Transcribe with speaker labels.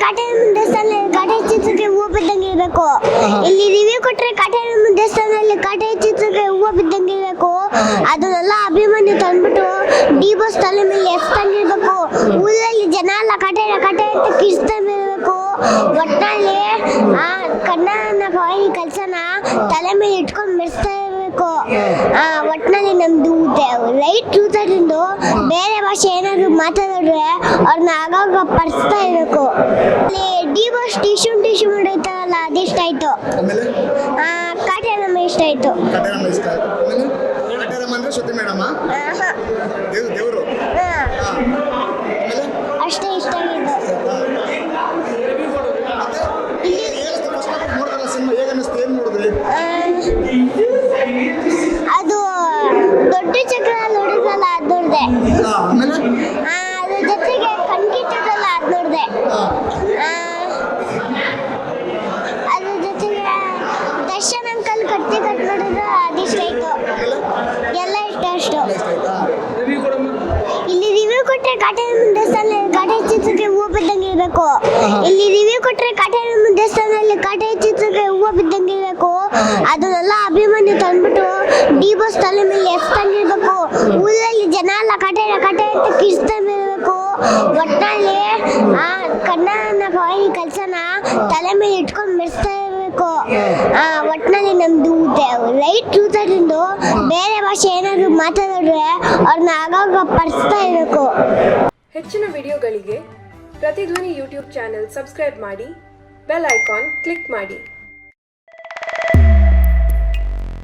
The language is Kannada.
Speaker 1: ಕಾಟೇರಮ್ಮನ ದೇವಸ್ಥಾನದಲ್ಲಿ ಕಾಟೇರ ಚಿತ್ರಕ್ಕೆ ಹೂವು ಬಿದ್ದಂಗೆ ಇರಬೇಕು. ಇಲ್ಲಿ ರಿವ್ಯೂ ಕೊಟ್ರೆ ಕಾಟೇರಮ್ಮನ ದೇವಸ್ಥಾನದಲ್ಲಿ ಕಾಟೇರ ಚಿತ್ರಕ್ಕೆ ಹೂವು ಬಿದ್ದಂಗೆ ಇರಬೇಕು. ಅದನ್ನೆಲ್ಲ ಅಭಿಮನ್ಯು ತಂದ್ಬಿಟ್ಟು ಡಿ ಬಾಸ್ ತಲೆ ಮೇಲೆ ಎಸ್ತಂಗಿರ್ಬೇಕು. ಊರಲ್ಲಿ ಜನ ಎಲ್ಲ ಕಾಟೇರ ಅಂತ ಕಿರ್ಸ್ತಿರ್ಬೇಕು. ಒಟ್ಟಿನಲ್ಲಿ ಕನ್ನಡನ ಈ ಕೆಲಸನ ತಲೆ ಮೇಲೆ ಇಟ್ಕೊಂಡು ಮೆರೆಸ್ತಾ ಇರಬೇಕು. ಒಟ್ಟಿನಲ್ಲಿ ನಮ್ದು ರೈಟ್ ಟ್ರೂತರಿಂದ ಬೇರೆ ಭಾಷೆ ಏನಾದ್ರು ಮಾತಾಡಿದ್ರೆ ಅವ್ರನ್ನ ಆಗಾಗ ಪಡಿಸ್ತಾ ಇರಬೇಕು. ಅಲ್ಲಿ ಡಿ ಬಾಸ್ ಟಿಶ್ಯೂ ಹೊಡಿತಾರಲ್ಲ ಅದು ಇಷ್ಟ ಆಯ್ತು. ಕಾಟೇರಮ್ಮ ಇಷ್ಟ ಆಯ್ತು. ಅಷ್ಟೇ ಇಷ್ಟ ಆಗಿದ್ದು. ಅದು ದೊಡ್ಡ ಚಕ್ರ ನೋಡಿದ್ರಲ್ಲ ಅದು ನೋಡಿದೆ. ಅದ್ರ ಜೊತೆಗೆ ಕಣ್ಕಿಟ್ಟದಲ್ಲ ಅದು ನೋಡಿದೆ. ಅದ್ರ ಜೊತೆಗೆ ದರ್ಶನ್ ಅಂಕಲ್ ಕಟ್ಟಿ ನೋಡಿದ್ರೆ ಅದಿಷ್ಟ ಆಯ್ತು. ಎಲ್ಲ ಇಷ್ಟ ಅಷ್ಟು. ಇಲ್ಲಿ ರಿವ್ಯೂ ಕೊಟ್ರೆ ಕಾಟೇರಮ್ಮನ ದೇವಸ್ಥಾನದಲ್ಲಿ ಕಾಟೇರ ಚಿತ್ರಕ್ಕೆ ಹೂವು ಬಿದ್ದಂಗೆ ಇರಬೇಕು. ಇಲ್ಲಿ ರಿವ್ಯೂ ಕೊಟ್ರೆ ಕಾಟೇರಮ್ಮನ ದೇವಸ್ಥಾನದಲ್ಲಿ ಕಾಟೇರ ಚಿತ್ರಕ್ಕೆ ಹೂವು ಬಿದ್ದಂಗೆ ಇರಬೇಕು. ಅದನ್ನೆಲ್ಲ ಅಭಿಮನ್ಯು ತಂದ್ಬಿಟ್ಟು ಡಿ ಬಾಸ್ ತಲೆ ಮೇಲೆ ಎಸ್ತಂಗಿರ್ಬೇಕು. ಊರಲ್ಲಿ ಜನ ಎಲ್ಲ ಕಾಟೇರ ಅಂತ ಕಿರ್ಸ್ತಿರ್ಬೇಕು. ಒಟ್ಟಿನಲ್ಲಿ ಕನ್ನಡನ ಈ ಕೆಲಸನ ತಲೆ ಮೇಲೆ ಇಟ್ಕೊಂಡು ಮೆರೆಸ್ತಾ ಇರಬೇಕು. ಒಟ್ಟಿನಲ್ಲಿ ನಮ್ದು ರೈಟ್ ಟ್ರೂತರಿಂದ ಬೇರೆ ಭಾಷೆ ಏನಾದ್ರು ಮಾತಾಡಿದ್ರೆ ಅವ್ರನ್ನ ಆಗಾಗ ಪಡಿಸ್ತಾ ಇರಬೇಕು.
Speaker 2: ಹೆಚ್ಚಿನ ವಿಡಿಯೋಗಳಿಗೆ ಪ್ರತಿಧ್ವನಿ ಯೂಟ್ಯೂಬ್ ಚಾನೆಲ್ ಸಬ್ಸ್ಕ್ರೈಬ್ ಮಾಡಿ, ಬೆಲ್ ಐಕಾನ್ ಕ್ಲಿಕ್ ಮಾಡಿ.